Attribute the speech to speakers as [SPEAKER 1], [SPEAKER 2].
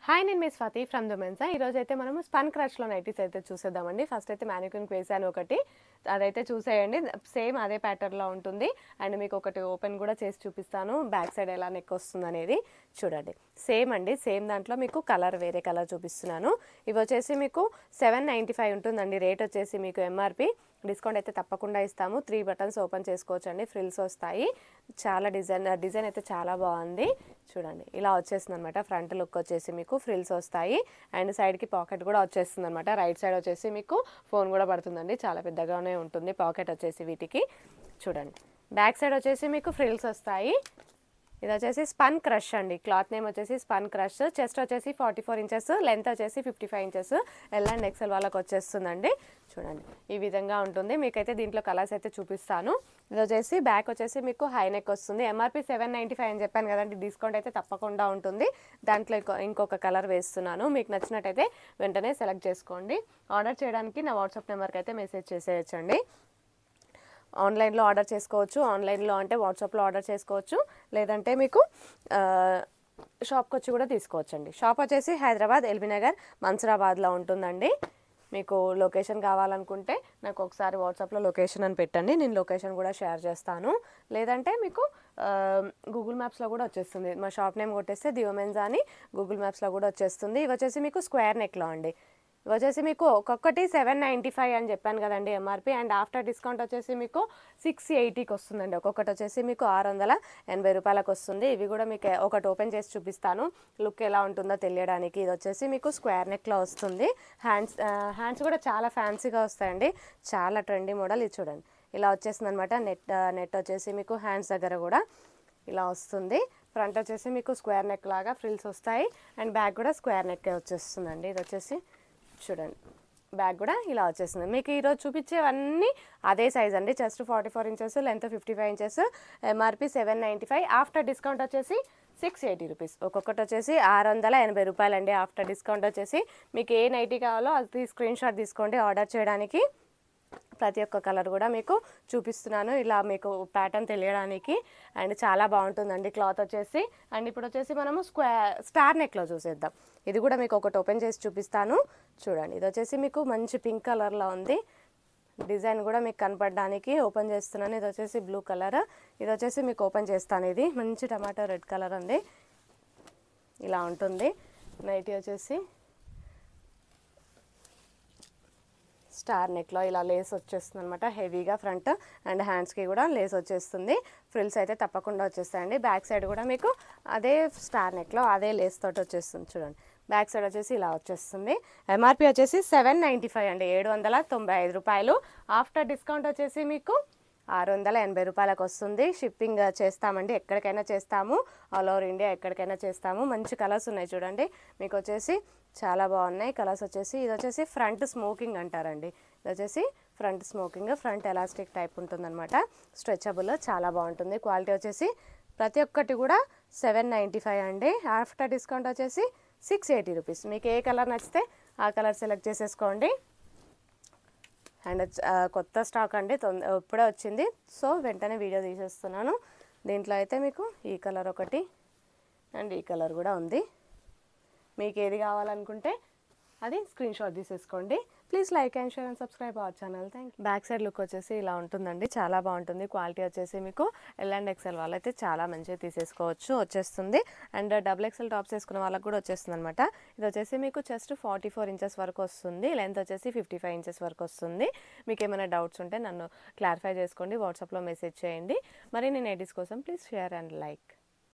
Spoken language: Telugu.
[SPEAKER 1] హాయ్ నేను మీ స్వాతి ఫ్రమ్ ద మెన్సా. ఈరోజు అయితే మనము స్పన్ క్రష్లో నైటీస్ అయితే చూసేద్దామండి. ఫస్ట్ అయితే మ్యానిక్యూన్కి వేసాను ఒకటి, అదైతే చూసేయండి. సేమ్ అదే ప్యాటర్న్లో ఉంటుంది. అండ్ మీకు ఒకటి ఓపెన్ కూడా చేసి చూపిస్తాను, బ్యాక్ సైడ్ ఎలా నెక్ వస్తుంది అనేది చూడండి. సేమ్ అండి, సేమ్ దాంట్లో మీకు కలర్ వేరే కలర్ చూపిస్తున్నాను. ఇవి వచ్చేసి మీకు 795 ఉంటుందండి రేట్ వచ్చేసి. మీకు ఎంఆర్పి డిస్కౌంట్ అయితే తప్పకుండా ఇస్తాము. 3 బటన్స్ ఓపెన్ చేసుకోవచ్చండి, ఫ్రిల్స్ వస్తాయి. చాలా డిజైన్ అయితే చాలా బాగుంది చూడండి. ఇలా వచ్చేస్తుంది అనమాట. ఫ్రంట్ లుక్ వచ్చేసి మీకు ఫ్రిల్స్ వస్తాయి అండ్ సైడ్కి పాకెట్ కూడా వచ్చేస్తుంది అనమాట. రైట్ సైడ్ వచ్చేసి మీకు ఫోన్ కూడా పడుతుందండి, చాలా పెద్దగానే ఉంటుంది పాకెట్ వచ్చేసి వీటికి. చూడండి బ్యాక్ సైడ్ వచ్చేసి మీకు ఫ్రిల్స్ వస్తాయి. ఇది వచ్చేసి స్పన్ క్రష్ అండి, క్లాత్ నేమ్ వచ్చేసి స్పన్ క్రష్. చెస్ట్ వచ్చేసి 44 ఇంచెస్, లెంత్ వచ్చేసి 55 ఇంచెస్. ఎల్ అండ్ ఎక్సెల్ వాళ్ళకి వచ్చేస్తుందండి. చూడండి ఈ విధంగా ఉంటుంది. మీకైతే దీంట్లో కలర్స్ అయితే చూపిస్తాను. ఇది వచ్చేసి బ్యాక్ వచ్చేసి మీకు హై నెక్ వస్తుంది. ఎంఆర్పి 795 అని చెప్పాను కదండి, డిస్కౌంట్ అయితే తప్పకుండా ఉంటుంది. దాంట్లో ఇంకొక కలర్ వేస్తున్నాను. మీకు నచ్చినట్టయితే వెంటనే సెలెక్ట్ చేసుకోండి. ఆర్డర్ చేయడానికి నా వాట్సాప్ నెంబర్కి అయితే మెసేజ్ చేసేయచ్చండి. ఆన్లైన్లో ఆర్డర్ చేసుకోవచ్చు. ఆన్లైన్లో అంటే వాట్సాప్లో ఆర్డర్ చేసుకోవచ్చు, లేదంటే మీకు షాప్కి వచ్చి కూడా తీసుకోవచ్చండి. షాప్ వచ్చేసి హైదరాబాద్ ఎల్బీ నగర్ మన్సూరాబాద్లో ఉంటుందండి. మీకు లొకేషన్ కావాలనుకుంటే నాకు ఒకసారి వాట్సాప్లో లొకేషన్ అని పెట్టండి, నేను లొకేషన్ కూడా షేర్ చేస్తాను. లేదంటే మీకు గూగుల్ మ్యాప్స్లో కూడా వచ్చేస్తుంది. మా షాప్ నేమ్ కొట్టేస్తే దియోమెన్సా అని గూగుల్ మ్యాప్స్లో కూడా వచ్చేస్తుంది. ఇవి వచ్చేసి మీకు స్క్వేర్ నెక్లో అండి. ఇవి వచ్చేసి మీకు ఒక్కొక్కటి 795 అని చెప్పాను కదండి ఎంఆర్పి. అండ్ ఆఫ్టర్ డిస్కౌంట్ వచ్చేసి మీకు 680కి వస్తుందండి. ఒక్కొక్కటి వచ్చేసి మీకు 680 రూపాయలకు వస్తుంది. ఇవి కూడా మీకు ఒకటి ఓపెన్ చేసి చూపిస్తాను, లుక్ ఎలా ఉంటుందో తెలియడానికి. ఇది వచ్చేసి మీకు స్క్వేర్ నెక్లో వస్తుంది. హ్యాండ్స్ కూడా చాలా ఫ్యాన్సీగా వస్తాయండి, చాలా ట్రెండీ మోడల్. ఇది చూడండి ఇలా వచ్చేస్తుంది అనమాట. నెట్ వచ్చేసి మీకు హ్యాండ్స్ దగ్గర కూడా ఇలా వస్తుంది. ఫ్రంట్ వచ్చేసి మీకు స్క్వేర్ నెక్ లాగా ఫ్రిల్స్ వస్తాయి అండ్ బ్యాక్ కూడా స్క్వేర్ నెక్ వచ్చేస్తుందండి. ఇది వచ్చేసి చూడండి బ్యాగ్ కూడా ఇలా వచ్చేస్తుంది. మీకు ఈరోజు చూపించేవన్నీ అదే సైజ్ అండి. Chest 44 inches, length 55 inches, MRP 795. After discount వచ్చేసి 680 రూపీస్. ఒక్కొక్కటి వచ్చేసి 680 రూపాయలు అండి. ఆఫ్టర్ డిస్కౌంట్ వచ్చేసి మీకు ఏ నైటీ కావాలో అది స్క్రీన్ షాట్ తీసుకోండి ఆర్డర్ చేయడానికి. ప్రతి ఒక్క కలర్ కూడా మీకు చూపిస్తున్నాను ఇలా మీకు ప్యాటర్న్ తెలియడానికి. అండ్ చాలా బాగుంటుందండి క్లాత్ వచ్చేసి. అండ్ ఇప్పుడు వచ్చేసి మనము స్టార్ నెక్లో చూసేద్దాం. ఇది కూడా మీకు ఒకటి ఓపెన్ చేసి చూపిస్తాను చూడండి. ఇది వచ్చేసి మీకు మంచి పింక్ కలర్లో ఉంది. డిజైన్ కూడా మీకు కనపడడానికి ఓపెన్ చేస్తున్నాను. ఇది వచ్చేసి బ్లూ కలర్. ఇది వచ్చేసి మీకు ఓపెన్ చేస్తాను. ఇది మంచి టమాటో రెడ్ కలర్ అండి. ఇలా ఉంటుంది నైటీ వచ్చేసి. స్టార్ నెక్లో ఇలా లేస్ వచ్చేస్తుంది అనమాట, హెవీగా ఫ్రంట్ అండ్ హ్యాండ్స్కి కూడా లేస్ వచ్చేస్తుంది. ఫ్రిల్స్ అయితే తప్పకుండా వచ్చేస్తాయండి. బ్యాక్ సైడ్ కూడా మీకు అదే స్టార్ నెక్లో అదే లేస్ తోటి వచ్చేస్తుంది చూడండి. బ్యాక్ సైడ్ వచ్చేసి ఇలా వచ్చేస్తుంది. ఎంఆర్పి వచ్చేసి 795 అండి, 795 రూపాయలు. ఆఫ్టర్ డిస్కౌంట్ వచ్చేసి మీకు 680 రూపాయలకు వస్తుంది. షిప్పింగ్ చేస్తామండి, ఎక్కడికైనా చేస్తాము, ఆల్ ఓవర్ ఇండియా ఎక్కడికైనా చేస్తాము. మంచి కలర్స్ ఉన్నాయి చూడండి, మీకు వచ్చేసి చాలా బాగున్నాయి కలర్స్ వచ్చేసి. ఇది వచ్చేసి ఫ్రంట్ స్మోకింగ్ అంటారండి. ఇది వచ్చేసి front smoking, front elastic type ఉంటుందన్నమాట, స్ట్రెచబుల్, చాలా బాగుంటుంది. క్వాలిటీ వచ్చేసి ప్రతి ఒక్కటి కూడా 795 అండి. ఆఫ్టర్ డిస్కౌంట్ వచ్చేసి 680 రూపీస్. మీకు ఏ కలర్ నచ్చితే ఆ కలర్ సెలెక్ట్ చేసేసుకోండి. అండ్ కొత్త స్టాక్ అండి, ఇప్పుడే వచ్చింది, సో వెంటనే వీడియో తీసేస్తున్నాను. దీంట్లో అయితే మీకు ఈ కలర్ ఒకటి అండ్ ఈ కలర్ కూడా ఉంది. మీకు ఏది కావాలనుకుంటే అది స్క్రీన్ షాట్ తీసేసుకోండి. Please like and share and subscribe our channel. Thank you. Back side look వచ్చేసి ఇలా ఉంటుందండి, చాలా బాగుంటుంది. క్వాలిటీ వచ్చేసి మీకు ఎల్ అండ్ ఎక్సెల్ వాళ్ళైతే చాలా మంచిగా తీసేసుకోవచ్చు, వచ్చేస్తుంది. అండ్ డబుల్ ఎక్సెల్ టాప్స్ వేసుకున్న వాళ్ళకి కూడా వచ్చేస్తుంది అనమాట. ఇది వచ్చేసి మీకు చెస్ట్ 44 ఇంచెస్ వరకు వస్తుంది, లెంత్ వచ్చేసి 55 ఇంచెస్ వరకు వస్తుంది. మీకు ఏమైనా డౌట్స్ ఉంటే నన్ను క్లారిఫై చేసుకోండి, వాట్సాప్లో మెసేజ్ చేయండి. మరి నేను ఎడిట్స్ కోసం ప్లీజ్ షేర్ అండ్ లైక్.